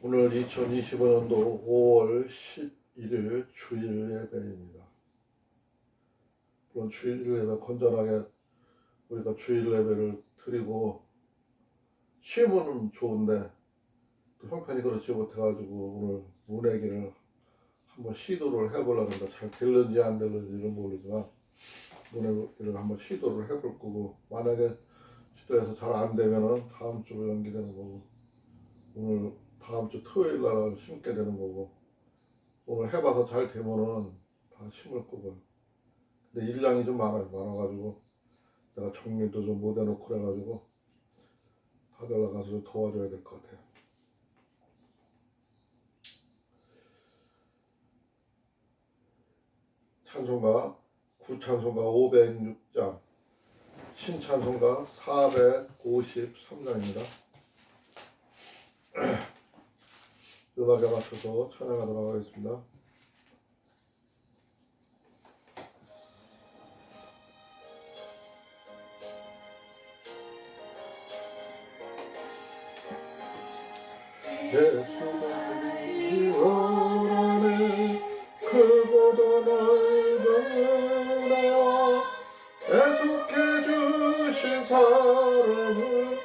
오늘 2025년도 5월 11일 주일 예배입니다. 물론 주일 예배 건전하게 우리가 주일 예배를 드리고 쉬면 좋은데 또 형편이 그렇지 못해가지고 오늘 문예기를 한번 시도를 해보려고 합니다. 잘 될는지 안 될는지는 모르지만 문예기를 한번 시도를 해볼 거고, 만약에 시도해서 잘 안 되면은 다음 주로 연기되는 거고, 오늘 다음 주 토요일 날 심게 되는 거고, 오늘 해봐서 잘 되면은 다 심을 거고요. 근데 일량이 좀 많아가지고 내가 정리도 좀 못 해놓고 그래가지고 다들 나가서 좀 도와줘야 될 것 같아요. 찬송가 구찬송가 506장, 신찬송가 453장입니다. 음악에 맞춰서 찬양하도록 하겠습니다. 예수가 이 원하네 크고도 넓은 은혜와 애속해 주신 사랑을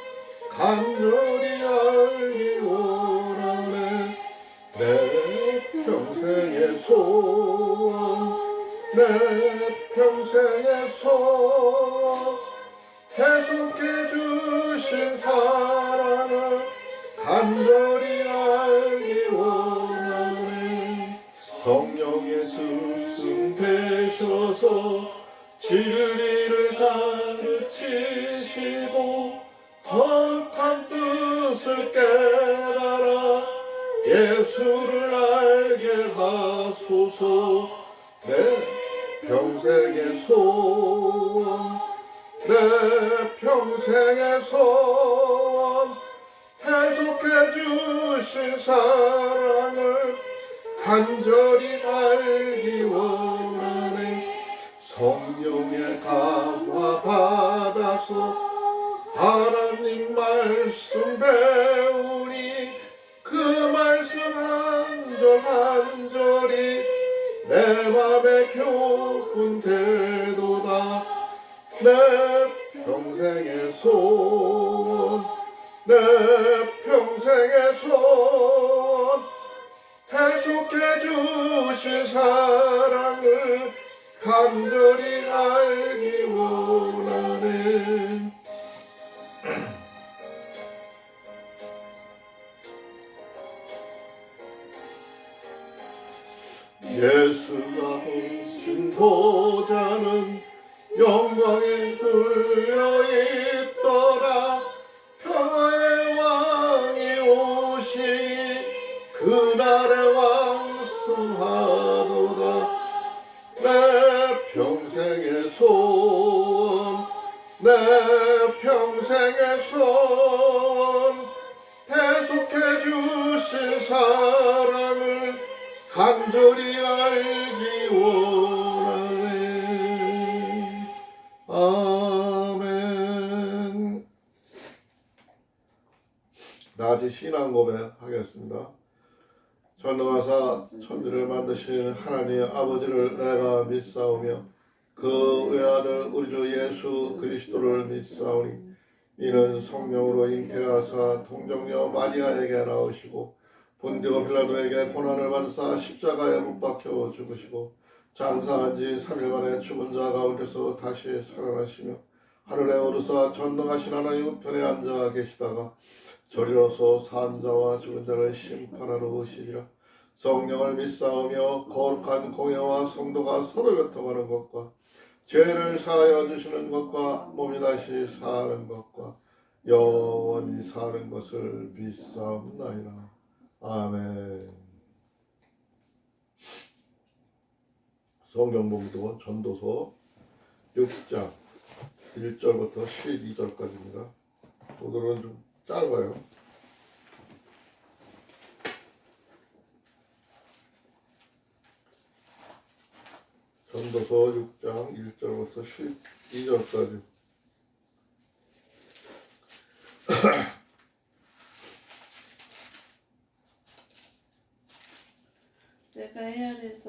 간절히 알기 원하네. 내 평생의 소원, 내 평생의 소원, 애속해 주신 사랑을 간절히 알기 원하네. 성령의 스승 되셔서 진리를 가르치시고 거룩한 뜻을 깨달아 예수를 알게 하소서. 내 평생의 소원, 내 평생의 소원, 해석해 주신 사랑을 간절히 알기 원하네. 성령의 감화 받아서 하나님 말씀 배우니 그 말씀 한 절 한 절이 내 맘에 교훈 되도다. 내 평생의 소원, 내 평생의 소원, 해석해 주신 사랑을 간절히 알기 원하네. 예수가 오신 보좌는 영광에 들려있더라. 평화의 왕이 오시니 그날의 왕승하도다. 내 평생의 소원, 내 평생의 소원, 해석해 주신 사랑을 간절히 알기 원하네. 아멘. 낮이 신앙 고백하겠습니다. 전능하사 천지를 만드신 하나님 아버지를 내가 믿사오며 그 외아들 우리 주 예수 그리스도를 믿사오니 이는 성령으로 잉태하사 동정녀 마리아에게 나오시고 본디오 빌라도에게 고난을 받으사 십자가에 못 박혀 죽으시고 장사한 지 3일 만에 죽은 자 가운데서 다시 살아나시며 하늘에 오르사 전능하신 하나님 우편에 앉아 계시다가 저리로서 산 자와 죽은 자를 심판하러 오시리라. 성령을 믿사오며 거룩한 공예와 성도가 서로 교통하는 것과 죄를 사하여 주시는 것과 몸이 다시 사는 것과 영원히 사는 것을 믿사옵나이다. 아멘. 성경 봉독은 전도서 6장 1절부터 12절까지입니다. 오늘은 좀 짧아요. 전도서 6장 1절부터 12절까지.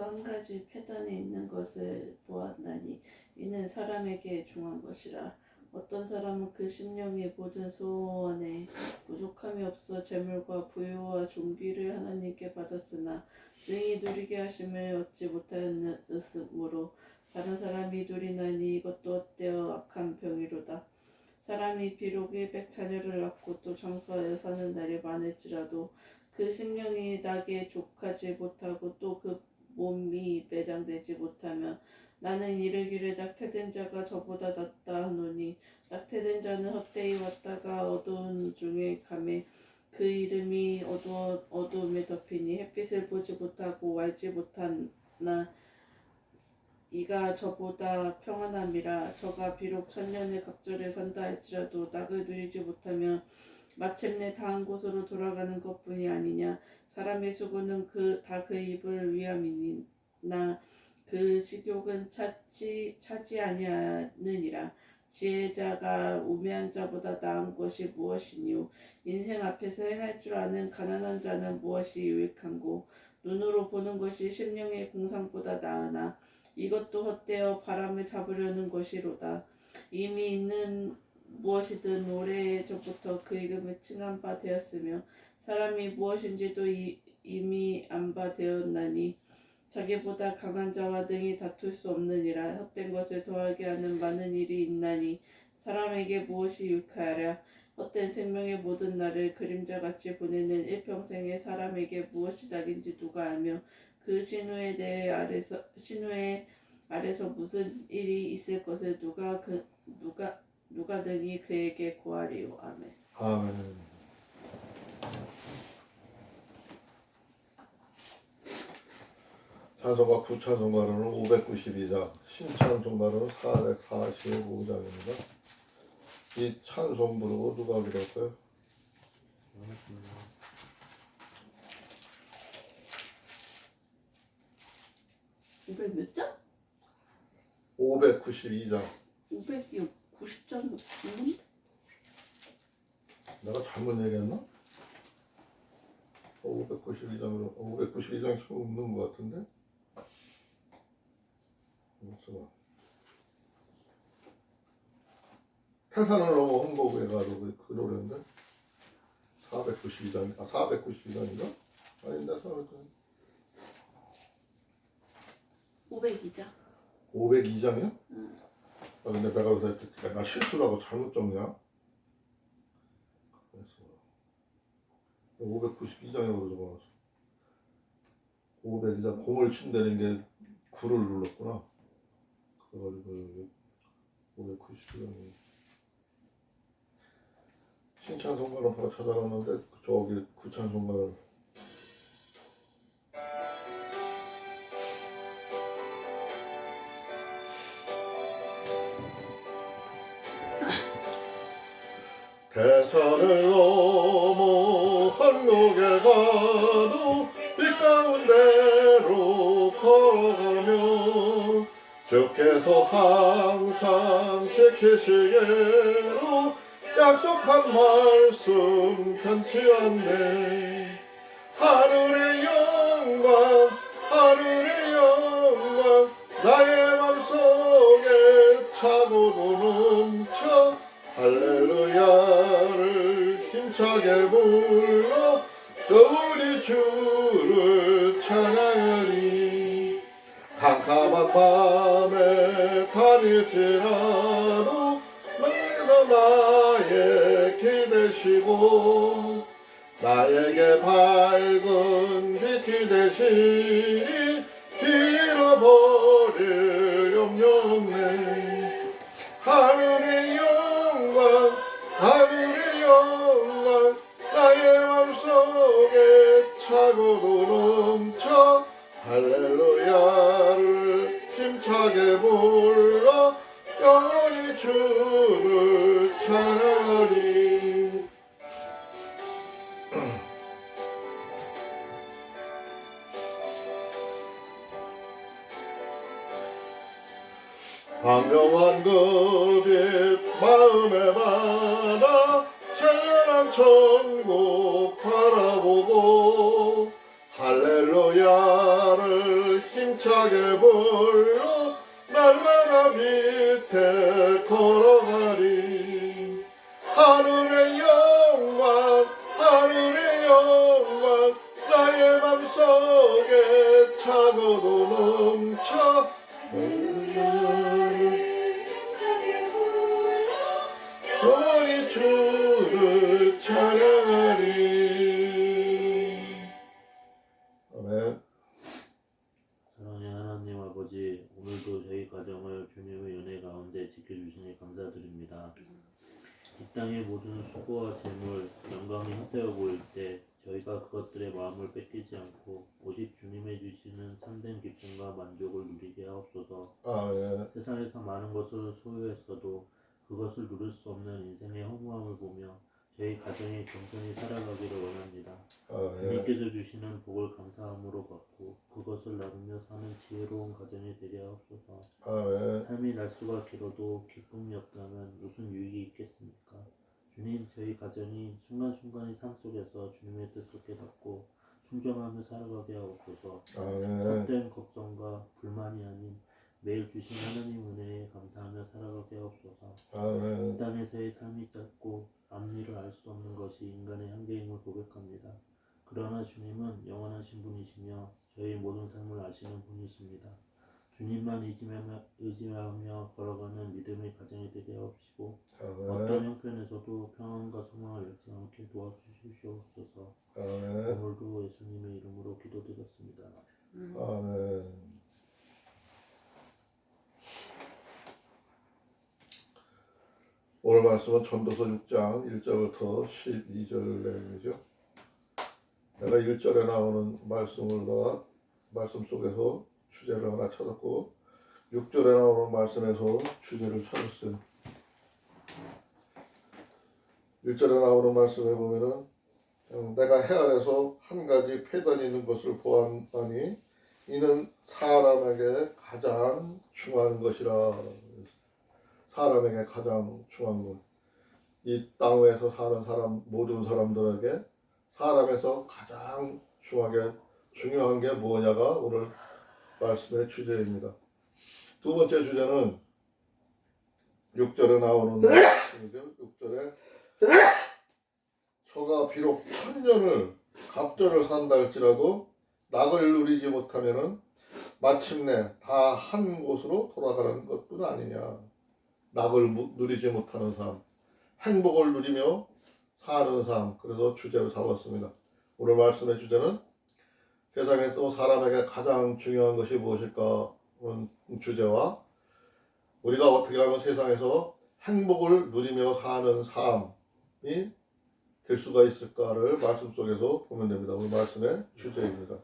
한 가지 패단에 있는 것을 보았나니 이는 사람에게 중한 것이라. 어떤 사람은 그 심령의 모든 소원에 부족함이 없어 재물과 부유와 존귀를 하나님께 받았으나 능히 누리게 하심을 얻지 못하였으므로 다른 사람이 누리나니 이것도 헛되어 악한 병이로다. 사람이 비록 100 자녀를 낳고 또 장수하여 사는 날이 많을지라도 그 심령이 낙에 족하지 못하고 또 그 몸이 매장되지 못하면 나는 이르기를 낙태된 자가 저보다 낫다 하노니 낙태된 자는 헛되이 왔다가 어두운 중에 가매 그 이름이 어두움에 덮이니 햇빛을 보지 못하고 알지 못하나 이가 저보다 평안함이라. 저가 비록 천년의 각절에 산다 할지라도 낙을 누리지 못하면 마침내 다한 곳으로 돌아가는 것뿐이 아니냐. 사람의 수고는 다 그 입을 위함이니나 그 식욕은 차지 아니하느니라. 지혜자가 우매한 자보다 나은 것이 무엇이니요. 인생 앞에서 행할 줄 아는 가난한 자는 무엇이 유익한고. 눈으로 보는 것이 심령의 공상보다 나으나 이것도 헛되어 바람을 잡으려는 것이로다. 이미 있는 무엇이든 오래전부터 그 이름을 칭한 바 되었으며 사람이 무엇인지도 이미 안 바 되었나니 자기보다 강한 자와 능히 다툴 수 없느니라. 헛된 것을 더하게 하는 많은 일이 있나니 사람에게 무엇이 유익하랴. 헛된 생명의 모든 날을 그림자같이 보내는 일평생의 사람에게 무엇이 낙인지 누가 알며 그 신우에 아래서 무슨 일이 있을 것을 누가 능히 그에게 고하리요. 아멘. 아멘. 찬송가 구찬송가로는 592장, 신찬송가로는 445장입니다. 이 찬송 부르고 누가 부를까요? 500 몇 장? 592장. 500이 90장 있는데? 내가 잘못 얘기했나? 592장으로 592장 처음 없는 것 같은데? 태산을 넘어 홍보해가지고 그 노래인데 492장, 492장인가? 아닌데 502장. 502장이야? 응. 아, 근데 내가 실수라고 잘못 적냐? 592장이라고 적어놨어. 502장 공을 친다는 게 9를 눌렀구나. 그래가지고 592장이 신찬송가를 바로 찾아갔는데 저기 구찬송가를 대산을 넘어 한국에 가도 이 가운데로 걸어가며 주께서 항상 지키시기로 약속한 말씀 변치 않네. 하늘의 영광 나의 맘속에 차고도 넘쳐 할렐루야를 힘차게 불러 우리 주를 찬양하니 캄캄한 밤에 다닐지라도 너희가 나의 길 되시고 나에게 밝은 빛이 되시니 잃어버릴 염려 없네. 하늘의 영광 나의 맘속에 차고도 넘쳐 할렐루야를 힘차게 불러 영원히 주를 찬양하리. 광명한 그 빛 마음에 받아 찬란한 천국 바라보고 할렐루야를 힘 힘차게 불러 날마다 밑에 걸어가리. 하늘의 영광 하늘의 영광 나의 맘속에 차고도 넘쳐 영원히 주를 찬양하리. 아멘. 사랑의 하나님 아버지, 오늘도 저희 가정을 주님의 은혜 가운데 지켜주시니 감사드립니다. 이 땅의 모든 수고와 재물, 영광이 헛되어 보일 때 저희가 그것들의 마음을 뺏기지 않고 오직 주님의 주시는 참된 기쁨과 만족을 누리게 하옵소서. 아멘. 세상에서 많은 것을 소유했어도 그것을 누릴 수 없는 인생의 허무함을 보며 저희 가정이 겸손히 살아가기를 원합니다. 아멘. 주님께서 주시는 복을 감사함으로 받고 그것을 나누며 사는 지혜로운 가정이 되게 하옵소서. 아멘. 삶이 날수가 길어도 기쁨이 없다면 무슨 유익이 있겠습니까? 주님, 저희 가정이 순간순간의 삶 속에서 주님의 뜻을 깨닫고 순종하며 살아가게 하옵소서. 아멘. 헛된 걱정과 불만이 아닌 매일 주신 하나님 은혜에 감사하며 살아가게 하옵소서. 아멘. 이 땅에서의 삶이 짧고 앞일을 알 수 없는 것이 인간의 한계임을 고백합니다. 그러나 주님은 영원하신 분이시며 저희 모든 삶을 아시는 분이십니다. 주님만 의지하며 걸어가는 믿음의 가정이 되게 하옵시고 어떤 아멘. 형편에서도 평안과 소망을 잃지 않게 도와주시옵소서. 아멘. 오늘도 예수님의 이름으로 기도드렸습니다. 아멘. 오늘 말씀은 전도서 6장 1절부터 12절 내용이죠. 내가 1절에 나오는 말씀 속에서 주제를 하나 찾았고 6절에 나오는 말씀에서 주제를 찾았어요. 1절에 나오는 말씀에 보면은 내가 해 아래서 한 가지 폐단이 있는 것을 보았더니 이는 사람에게 가장 중요한 것이라. 사람에게 가장 중요한 것. 이 땅 위에서 사는 사람 모든 사람들에게 사람에서 가장 중요한 게 뭐냐가 오늘 말씀의 주제입니다. 두 번째 주제는 6절에 나오는 말씀이죠. 6절에 저가 비록 천년을 갑절을 산다 할지라도 낙을 누리지 못하면은 마침내 다 한 곳으로 돌아가는 것뿐 아니냐. 낙을 누리지 못하는 삶, 행복을 누리며 사는 삶. 그래서 주제로 잡았습니다. 오늘 말씀의 주제는 세상에서 사람에게 가장 중요한 것이 무엇일까 하는 주제와 우리가 어떻게 하면 세상에서 행복을 누리며 사는 삶이 될 수가 있을까를 말씀 속에서 보면 됩니다. 오늘 말씀의 주제입니다.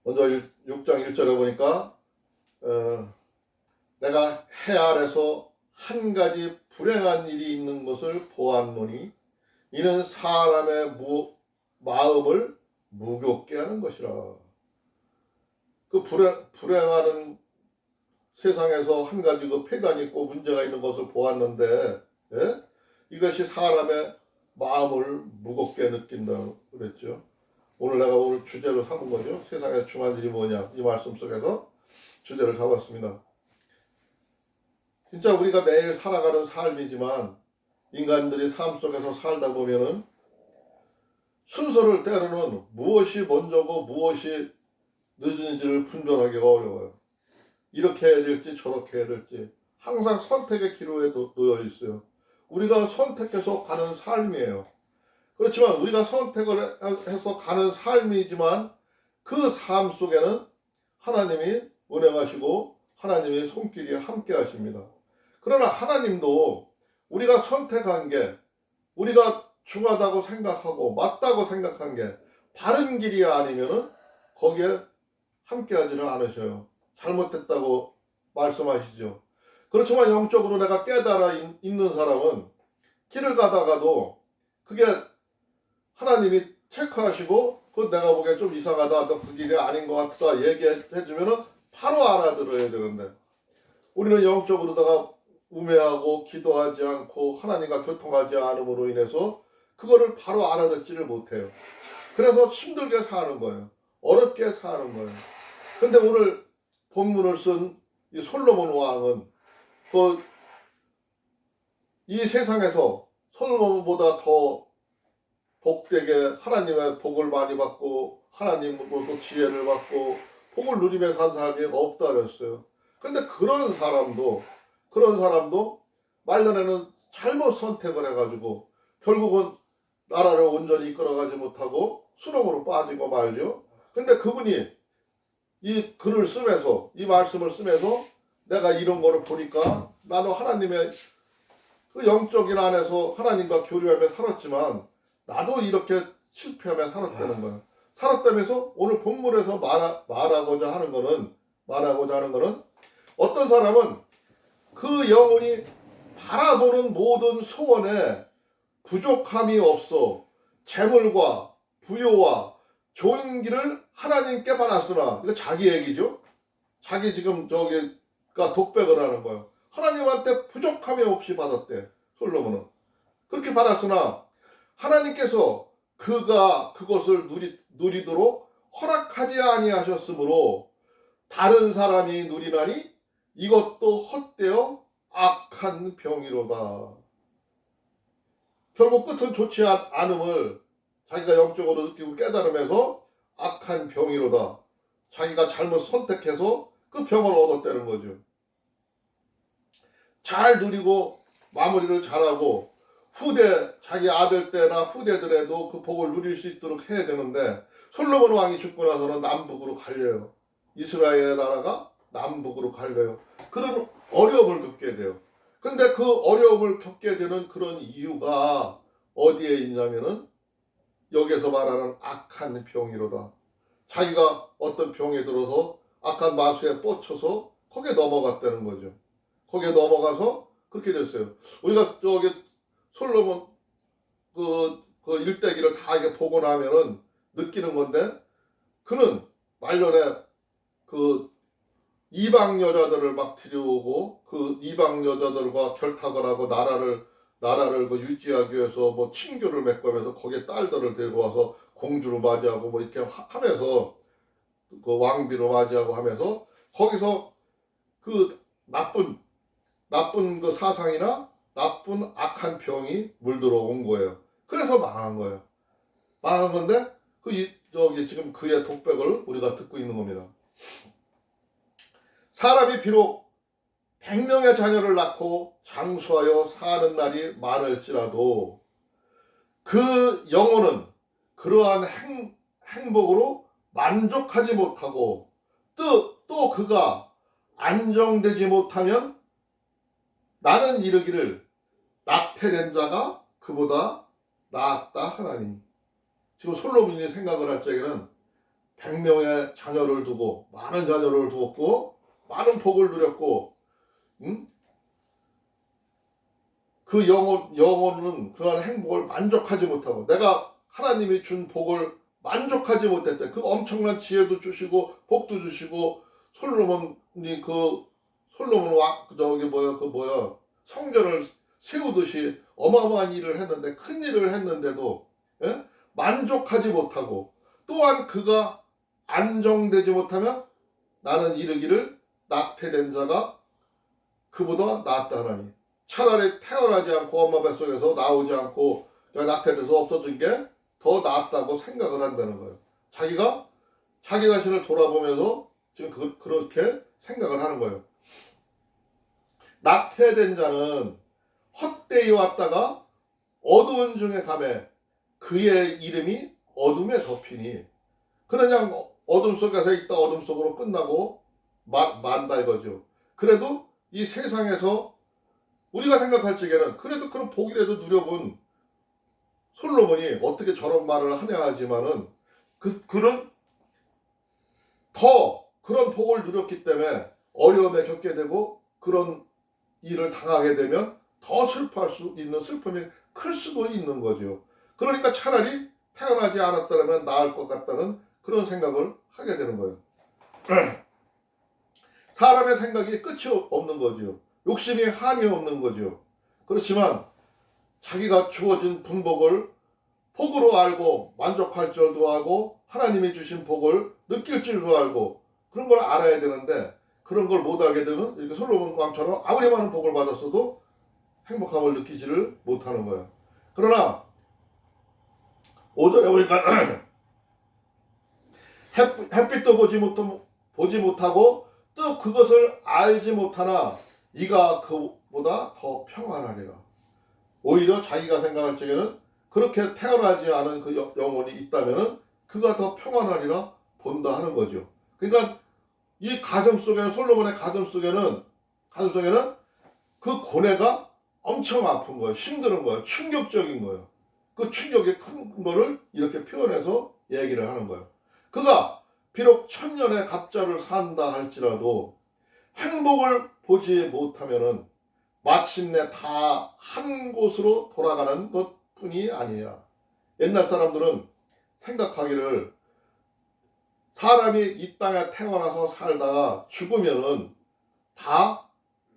먼저 6장 1절에 보니까 내가 해 아래서 한 가지 불행한 일이 있는 것을 보았노니 이는 사람의 마음을 무겁게 하는 것이라. 그 불행하는 세상에서 한 가지 그 폐단이 있고 문제가 있는 것을 보았는데 이것이 사람의 마음을 무겁게 느낀다고 그랬죠. 오늘 주제로 삼은 거죠. 세상에 중요한 일이 뭐냐. 이 말씀 속에서 주제를 잡았습니다. 진짜 우리가 매일 살아가는 삶이지만 인간들이 삶 속에서 살다 보면은 순서를 때로는 무엇이 먼저고 무엇이 늦은지를 분별하기가 어려워요. 이렇게 해야 될지 저렇게 해야 될지 항상 선택의 기로에 놓여 있어요. 우리가 선택해서 가는 삶이에요. 그렇지만 우리가 선택을 해서 가는 삶이지만 그 삶 속에는 하나님이 운행하시고 하나님의 손길이 함께 하십니다. 그러나 하나님도 우리가 선택한 게 우리가 중하다고 생각하고 맞다고 생각한 게 바른 길이 아니면은 거기에 함께 하지는 않으셔요. 잘못됐다고 말씀하시죠. 그렇지만 영적으로 내가 깨달아 있는 사람은 길을 가다가도 그게 하나님이 체크하시고 그 내가 보기에 좀 이상하다, 너 그 길이 아닌 것 같다 얘기해 주면은 바로 알아들어야 되는데 우리는 영적으로다가 우매하고 기도하지 않고 하나님과 교통하지 않음으로 인해서 그거를 바로 알아듣지를 못해요. 그래서 힘들게 사는 거예요. 어렵게 사는 거예요. 근데 오늘 본문을 쓴 이 솔로몬 왕은 이 세상에서 솔로몬보다 더 복되게 하나님의 복을 많이 받고 하나님으로부터 지혜를 받고 복을 누리며 산 사람이 없다 그랬어요. 근데 그런 사람도 말년에는 잘못 선택을 해가지고 결국은 나라를 온전히 이끌어가지 못하고 수렁으로 빠지고 말죠. 근데 그분이 이 글을 쓰면서 이 말씀을 쓰면서 내가 이런 거를 보니까 나는 하나님의 그 영적인 안에서 하나님과 교류하며 살았지만 나도 이렇게 실패하며 살았다는 거예요. 살았다면서 오늘 본문에서 말하고자 하는 거는 어떤 사람은 그 영혼이 바라보는 모든 소원에 부족함이 없어 재물과 부요와 좋은 길을 하나님께 받았으나 이거 자기 얘기죠. 자기 지금 저기가 독백을 하는 거예요. 하나님한테 부족함이 없이 받았대. 솔로몬은 그렇게 받았으나 하나님께서 그가 그것을 누리도록 허락하지 아니하셨으므로 다른 사람이 누리나니 이것도 헛되어 악한 병이로다. 결국 끝은 좋지 않음을 자기가 영적으로 느끼고 깨달으면서 악한 병이로다. 자기가 잘못 선택해서 그 병을 얻었다는 거죠. 잘 누리고 마무리를 잘하고 자기 아들 때나 후대들에도 그 복을 누릴 수 있도록 해야 되는데 솔로몬 왕이 죽고 나서는 남북으로 갈려요. 이스라엘의 나라가 남북으로 갈려요. 그런 어려움을 겪게 돼요. 근데 그 어려움을 겪게 되는 그런 이유가 어디에 있냐면은 여기에서 말하는 악한 병이로다. 자기가 어떤 병에 들어서 악한 마수에 뻗쳐서 거기에 넘어갔다는 거죠. 거기에 넘어가서 그렇게 됐어요. 우리가 솔로몬 그 일대기를 다 이렇게 보고 나면은 느끼는 건데 그는 말년에 그 이방 여자들을 막 들여오고 그 이방 여자들과 결탁을 하고 나라를 그 유지하기 위해서 뭐 친교를 맺고 하면서 거기에 딸들을 데리고 와서 공주로 맞이하고 뭐 이렇게 하면서 그 왕비로 맞이하고 하면서 거기서 그 나쁜 그 사상이나 나쁜 악한 병이 물들어 온 거예요. 그래서 망한 거예요. 망한 건데 지금 그의 독백을 우리가 듣고 있는 겁니다. 사람이 비록 100명의 자녀를 낳고 장수하여 사는 날이 많을지라도 그 영혼은 그러한 행복으로 만족하지 못하고 또 그가 안정되지 못하면 나는 이르기를 낙태된 자가 그보다 낫다 하나니. 지금 솔로몬이 생각을 할 적에는 100명의 자녀를 두고 많은 자녀를 두었고 많은 복을 누렸고 그 영혼은 그러한 행복을 만족하지 못하고 내가 하나님이 준 복을 만족하지 못했대. 그 엄청난 지혜도 주시고 복도 주시고 솔로몬이 성전을 세우듯이 어마어마한 일을 했는데 큰 일을 했는데도 만족하지 못하고 또한 그가 안정되지 못하면 나는 이르기를 낙태된 자가 그보다 낫다 하나니. 차라리 태어나지 않고 엄마 뱃속에서 나오지 않고 낙태돼서 없어진 게 더 낫다고 생각을 한다는 거예요. 자기가 자기 자신을 돌아보면서 지금 그렇게 생각을 하는 거예요. 낙태된 자는 헛되이 왔다가 어두운 중에 가매 그의 이름이 어둠에 덮이니 그냥 어둠 속에서 있다 어둠 속으로 끝나고 만다 이거죠. 그래도 이 세상에서 우리가 생각할 적에는 그래도 그런 복이라도 누려본 솔로몬이 어떻게 저런 말을 하냐 하지만은 그는 더 그런 복을 누렸기 때문에 어려움에 겪게 되고 그런 일을 당하게 되면 더 슬퍼할 수 있는 슬픔이 클 수도 있는 거죠. 그러니까 차라리 태어나지 않았다면 나을 것 같다는 그런 생각을 하게 되는 거예요. 사람의 생각이 끝이 없는 거죠. 욕심이 한이 없는 거죠. 그렇지만 자기가 주어진 분복을 복으로 알고 만족할 줄도 알고 하나님이 주신 복을 느낄 줄도 알고 그런 걸 알아야 되는데 그런 걸 못 알게 되면 이렇게 솔로몬 왕처럼 아무리 많은 복을 받았어도 행복함을 느끼지를 못하는 거예요. 그러나 5절에 보니까 햇빛도 보지 못하고 또 그것을 알지 못하나 이가 그보다 더 평안하리라. 오히려 자기가 생각할 적에는 그렇게 태어나지 않은 그 영혼이 있다면은 그가 더 평안하리라 본다 하는 거죠. 그러니까 이 가정 속에는 솔로몬의 가정 속에는 그 고뇌가 엄청 아픈 거예요. 힘든 거예요. 충격적인 거예요. 그 충격이 큰 거를 이렇게 표현해서 얘기를 하는 거예요. 그가 비록 천년의 갑절을 산다 할지라도 행복을 보지 못하면은 마침내 다 한 곳으로 돌아가는 것뿐이 아니냐. 옛날 사람들은 생각하기를 사람이 이 땅에 태어나서 살다가 죽으면은 다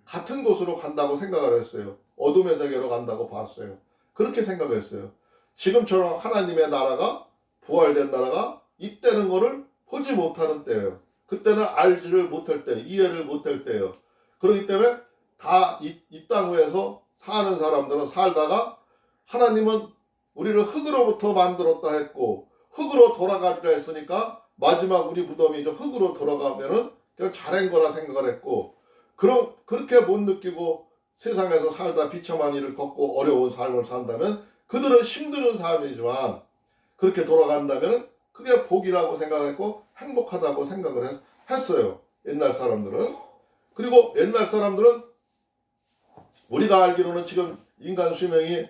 같은 곳으로 간다고 생각을 했어요. 어둠의 세계로 간다고 봤어요. 그렇게 생각했어요. 지금처럼 하나님의 나라가 부활된 나라가 있다는 거를 보지 못하는 때예요. 그때는 알지를 못할 때, 이해를 못할 때예요. 그렇기 때문에 다 이 땅 위에서 사는 사람들은 살다가 하나님은 우리를 흙으로부터 만들었다 했고 흙으로 돌아가리라 했으니까 마지막 우리 무덤이 흙으로 돌아가면은 그냥 잘한 거라 생각을 했고 그렇게 못 느끼고 세상에서 살다 비참한 일을 겪고 어려운 삶을 산다면 그들은 힘든 삶이지만 그렇게 돌아간다면 그게 복이라고 생각했고 행복하다고 생각을 했어요. 옛날 사람들은. 그리고 옛날 사람들은 우리가 알기로는 지금 인간 수명이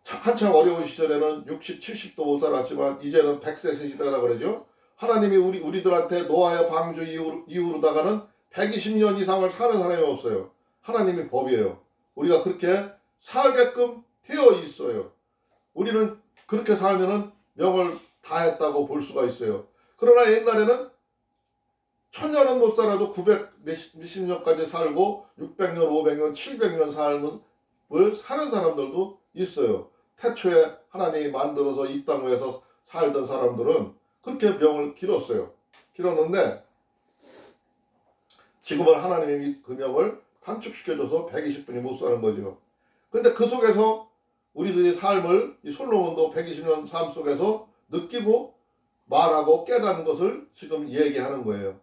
한창 어려운 시절에는 60, 70도 못 살았지만 이제는 100세 시대라 그러죠. 하나님이 우리들한테 노아의 방주 이후로다가는 120년 이상을 사는 사람이 없어요. 하나님의 법이에요. 우리가 그렇게 살게끔 되어 있어요. 우리는 그렇게 살면은 명을 다했다고 볼 수가 있어요. 그러나 옛날에는 1000년은 못 살아도 900 몇십 년까지 살고 600년, 500년, 700년 삶을 사는 사람들도 있어요. 태초에 하나님이 만들어서 이 땅 위에서 살던 사람들은 그렇게 명을 길었는데 지금은 하나님이 그 명을 단축시켜줘서 120분이 못 사는 거죠. 근데 그 속에서 우리들이 삶을 이 솔로몬도 120년 삶 속에서 느끼고 말하고 깨닫는 것을 지금 얘기하는 거예요.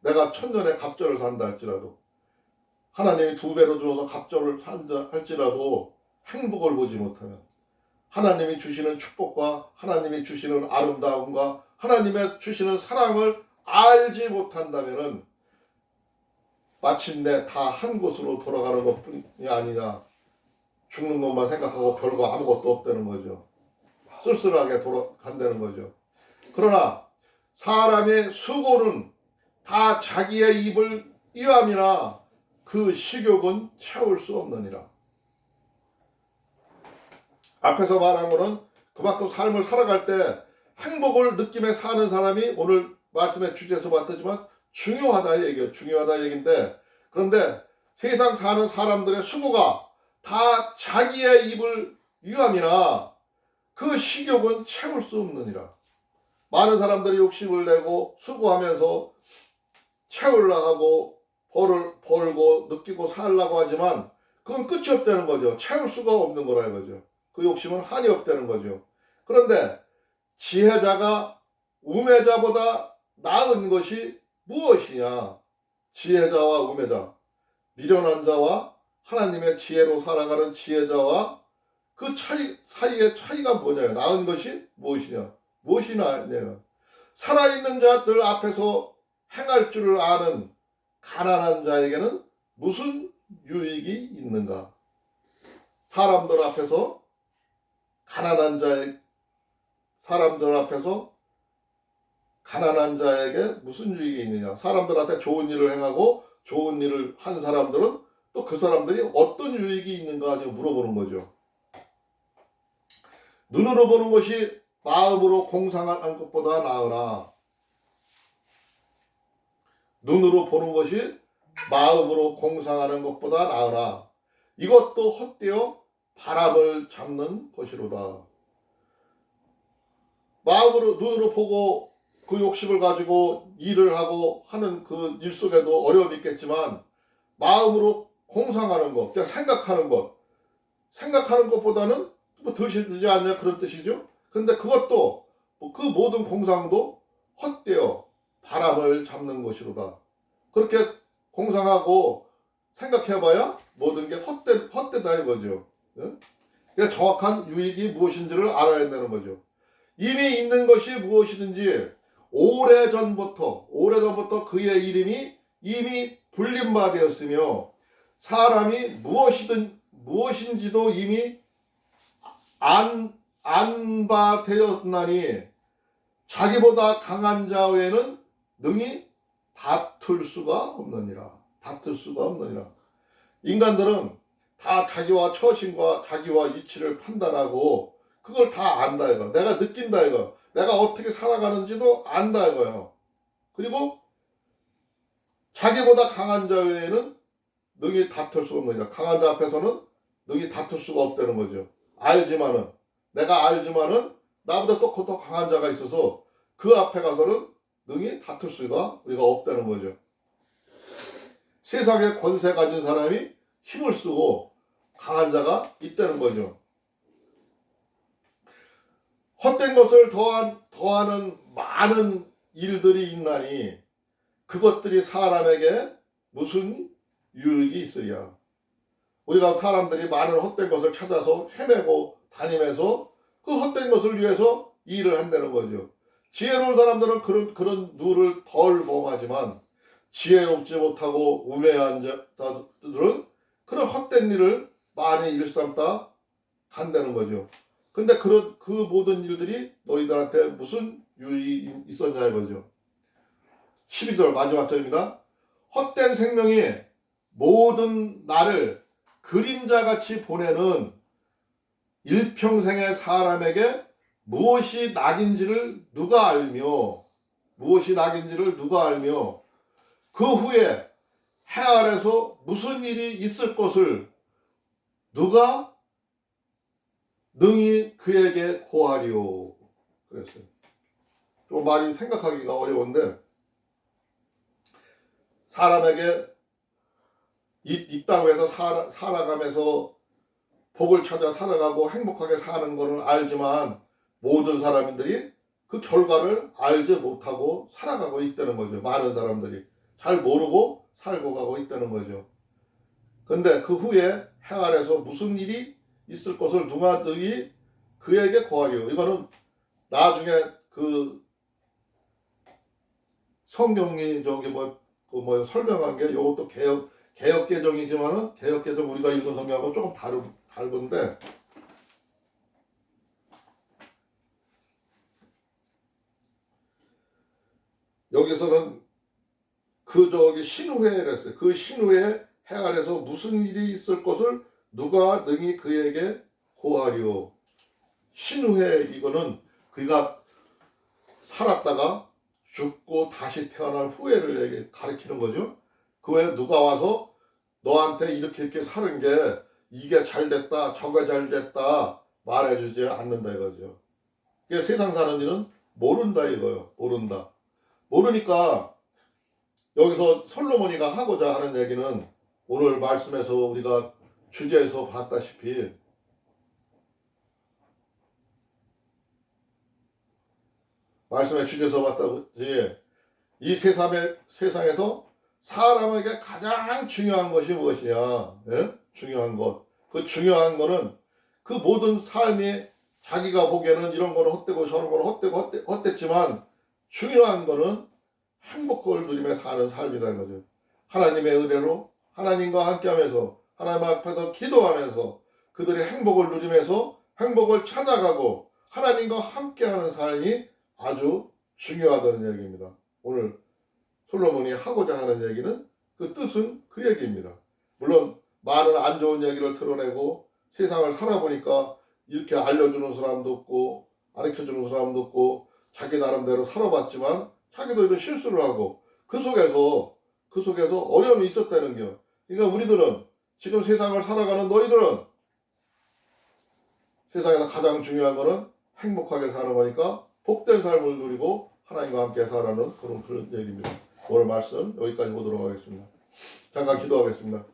내가 1000년의 갑절을 산다 할지라도 하나님이 2배로 주어서 갑절을 산다 할지라도 행복을 보지 못하면 하나님이 주시는 축복과 하나님이 주시는 아름다움과 하나님의 주시는 사랑을 알지 못한다면은 마침내 다 한 곳으로 돌아가는 것뿐이 아니냐. 죽는 것만 생각하고 별거 아무것도 없다는 거죠. 쓸쓸하게 돌아간다는 거죠. 그러나 사람의 수고는 다 자기의 입을 위함이나 그 식욕은 채울 수 없느니라. 앞에서 말한 거는 그만큼 삶을 살아갈 때 행복을 느끼며 사는 사람이 오늘 말씀의 주제에서 봤지만 중요하다 얘기예요. 중요하다 얘기인데 그런데 세상 사는 사람들의 수고가 다 자기의 입을 위함이나 그 식욕은 채울 수 없느니라. 많은 사람들이 욕심을 내고 수고하면서 채우려고 하고 벌고 느끼고 살려고 하지만 그건 끝이 없다는 거죠. 채울 수가 없는 거라 이거죠. 그 욕심은 한이 없다는 거죠. 그런데 지혜자가 우매자보다 나은 것이 무엇이냐? 지혜자와 우매자, 미련한 자와 하나님의 지혜로 살아가는 지혜자와 그 사이의 차이가 뭐냐? 나은 것이 무엇이냐? 무엇이 나냐? 살아있는 자들 앞에서 행할 줄을 아는 가난한 자에게는 무슨 유익이 있는가? 사람들 앞에서 가난한 자에게 무슨 유익이 있느냐? 사람들한테 좋은 일을 행하고 좋은 일을 한 사람들은 또 그 사람들이 어떤 유익이 있는가 지금 물어보는 거죠. 눈으로 보는 것이 마음으로 공상하는 것보다 나으나 눈으로 보는 것이 마음으로 공상하는 것보다 나으나 이것도 헛되어 바람을 잡는 것이로다. 마음으로 눈으로 보고 그 욕심을 가지고 일을 하고 하는 그 일 속에도 어려움이 있겠지만 마음으로 공상하는 것, 그냥 생각하는 것보다는 뭐 덜 힘들지 않냐 그런 뜻이죠. 근데 그것도 그 모든 공상도 헛되어 바람을 잡는 것이로다. 그렇게 공상하고 생각해봐야 모든 게 헛되다 이거죠. 그러니까 정확한 유익이 무엇인지를 알아야 된다는 거죠. 이미 있는 것이 무엇이든지 오래전부터 그의 이름이 이미 불린 바 되었으며 사람이 무엇인지도 이미 안 바 되었나니 자기보다 강한 자 외에는 능히 다툴 수가 없느니라. 인간들은 다 자기와 처신과 자기와 위치를 판단하고 그걸 다 안다 이거. 내가 느낀다 이거. 내가 어떻게 살아가는지도 안다 이거예요. 그리고 자기보다 강한 자 외에는 능히 다툴 수가 없느니라. 강한 자 앞에서는 능히 다툴 수가 없다는 거죠. 내가 알지만은 나보다 또 더 강한 자가 있어서 그 앞에 가서는 능히 다툴 수가 우리가 없다는 거죠. 세상에 권세 가진 사람이 힘을 쓰고 강한 자가 있다는 거죠. 헛된 것을 더하는 많은 일들이 있나니 그것들이 사람에게 무슨 유익이 있으랴. 우리가 사람들이 많은 헛된 것을 찾아서 헤매고 다니면서 그 헛된 것을 위해서 일을 한다는 거죠. 지혜로운 사람들은 그런 누를 덜 범하지만 지혜롭지 못하고 우매한 자들은 그런 헛된 일을 많이 일삼다 간다는 거죠. 근데 그 모든 일들이 너희들한테 무슨 유익이 있었냐 이거죠. 12절 마지막 절입니다. 헛된 생명이 모든 날을 그림자같이 보내는 일평생의 사람에게 무엇이 낙인지를 누가 알며 그 후에 해 아래서 무슨 일이 있을 것을 누가 능히 그에게 고하리요. 그랬어요. 좀 많이 생각하기가 어려운데 사람에게 이 땅에서 살아가면서 복을 찾아 살아가고 행복하게 사는 것은 알지만 모든 사람들이 그 결과를 알지 못하고 살아가고 있다는 거죠. 많은 사람들이 잘 모르고 살고 가고 있다는 거죠. 근데 그 후에 해 아래서 무슨 일이 있을 것을 누가 능히 그에게 고하리요. 이거는 나중에 그 성경이 설명한 게 이것도 개혁 개정이지만은 개혁 개정 우리가 읽은 성경하고 조금 다른데 여기서는 신후회를 했어요. 그 신후에 해 아래서 무슨 일이 있을 것을 누가 능히 그에게 고하리요. 신후회 이거는 그가 살았다가 죽고 다시 태어날 후회를 가리키는 거죠. 그 후에 누가 와서 너한테 이렇게 사는 게 이게 잘됐다 저게 잘됐다 말해주지 않는다 이거죠. 그러니까 세상 사는 일은 모른다 이거예요. 모르니까 여기서 솔로몬이가 하고자 하는 얘기는 오늘 말씀에서 우리가 주제에서 봤다시피 말씀의 주제에서 봤다지 이 세상에서 사람에게 가장 중요한 것이 무엇이냐? 예? 중요한 것. 그 중요한 거는 그 모든 삶이 자기가 보기에는 이런 거는 헛되고 저런 거는 헛됐지만 중요한 거는 행복을 누리며 사는 삶이다 이거죠. 하나님의 은혜로 하나님과 함께하면서 하나님 앞에서 기도하면서 그들이 행복을 누리면서 행복을 찾아가고 하나님과 함께하는 삶이 아주 중요하다는 얘기입니다. 오늘 솔로몬이 하고자 하는 얘기는 그 뜻은 그 얘기입니다. 물론 많은 안 좋은 얘기를 드러내고 세상을 살아보니까 이렇게 알려주는 사람도 없고 가르쳐주는 사람도 없고 자기 나름대로 살아봤지만 자기도 이런 실수를 하고 그 속에서 어려움이 있었다는 겨. 그러니까 우리들은 지금 세상을 살아가는 너희들은 세상에서 가장 중요한 거는 행복하게 사는 거니까 복된 삶을 누리고 하나님과 함께 살아가는 그런 얘기입니다. 오늘 말씀 여기까지 보도록 하겠습니다. 잠깐 기도하겠습니다.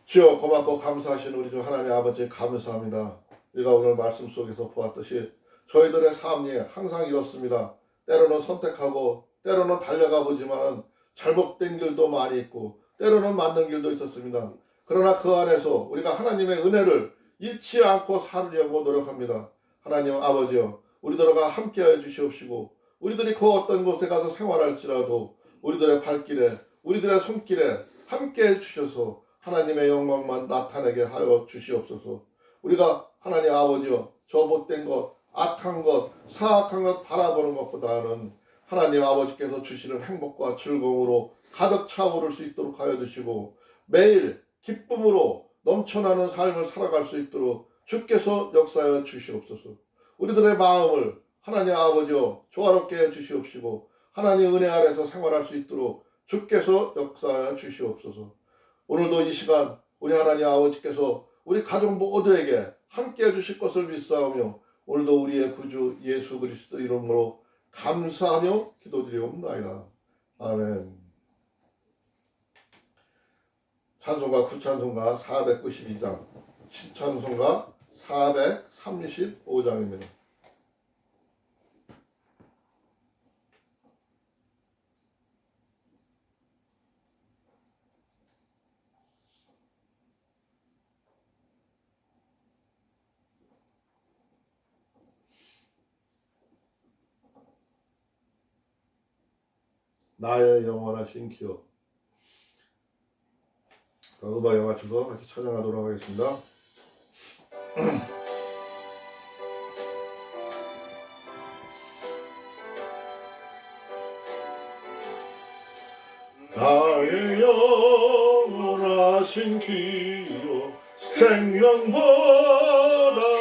주여 고맙고 감사하신 우리 주 하나님 아버지 감사합니다. 우리가 오늘 말씀 속에서 보았듯이 저희들의 삶이 항상 이렇습니다. 때로는 선택하고 때로는 달려가 보지만 잘못된 길도 많이 있고 때로는 맞는 길도 있었습니다. 그러나 그 안에서 우리가 하나님의 은혜를 잃지 않고 살려고 노력합니다. 하나님 아버지여 우리들과 함께하여 주시옵시고 우리들이 그 어떤 곳에 가서 생활할지라도 우리들의 발길에 우리들의 손길에 함께해 주셔서 하나님의 영광만 나타내게 하여 주시옵소서. 우리가 하나님 아버지여 저 못된 것, 악한 것, 사악한 것 바라보는 것보다는 하나님 아버지께서 주시는 행복과 즐거움으로 가득 차오를 수 있도록 하여 주시고 매일 기쁨으로 넘쳐나는 삶을 살아갈 수 있도록 주께서 역사하여 주시옵소서. 우리들의 마음을 하나님 아버지여 조화롭게 해 주시옵시고 하나님 은혜 아래서 생활할 수 있도록 주께서 역사하여 주시옵소서. 오늘도 이 시간 우리 하나님 아버지께서 우리 가족 모두에게 함께 해주실 것을 믿사오며 오늘도 우리의 구주 예수 그리스도 이름으로 감사하며 기도드리옵나이다. 아멘. 찬송가 9찬송가 492장 신찬송가 435장입니다. 나의 영원하신 기업. 음악에 맞춰서 같이 찬양하도록 하겠습니다. 나의 영원하신 기업 생명보다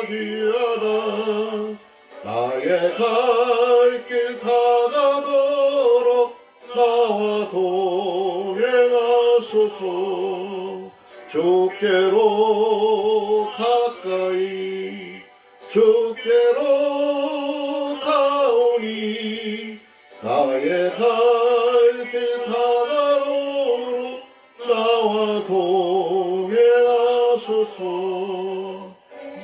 귀하다. 나의 갈 길 다가도록 나와 동행하소서. 주께로 가까이 주께로 가오니 나의 갈 길 다가도록 나와 동행하소서.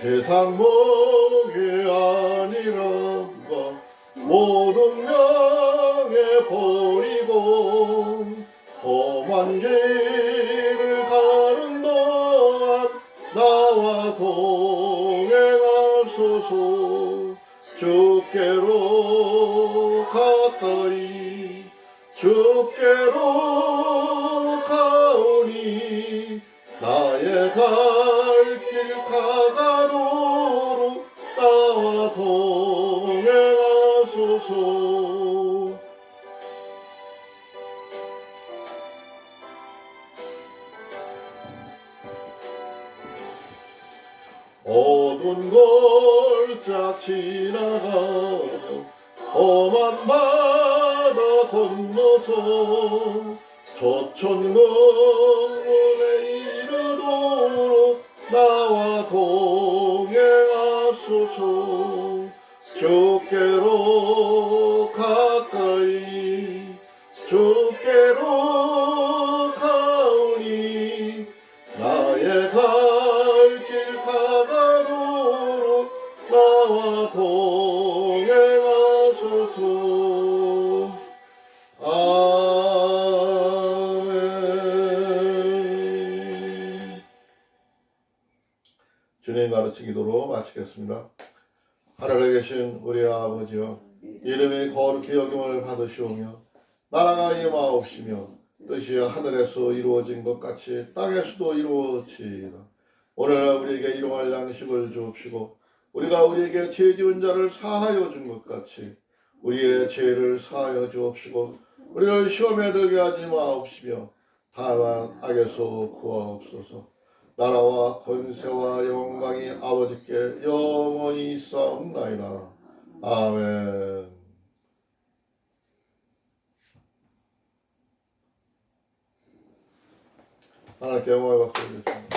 세상 목이 아니란가 모든 명예 버리고 험한 길을 가는 동안 나와 동행하소서. 주께로 가까이 주께로 가오니 나의 갈 길 다가도록 나와 동행하소서. 어두운 골짝 지나가며 험한 바다 건너서 저천공원에 이르도록 나와 동행하소서. 주께로 가까이 주께로 가오니 나의 갈 길 다가도록 나와 동행하소서. 아멘. 주님 가르친 기도로 마치겠습니다. 하늘에 계신 우리 아버지여 이름이 거룩히 여김을 받으시오며 나라가 임하옵시며 뜻이 하늘에서 이루어진 것 같이 땅에서도 이루어지이다. 오늘날 우리에게 일용할 양식을 주옵시고 우리가 우리에게 죄 지은 자를 사하여 준 것 같이 우리의 죄를 사하여 주옵시고 우리를 시험에 들게 하지 마옵시며 다만 악에서 구하옵소서. 나라와 권세와 영광이 아버지께 영원히 있사옵나이다. 아멘. 하나님께 영광을 받고 있습니다.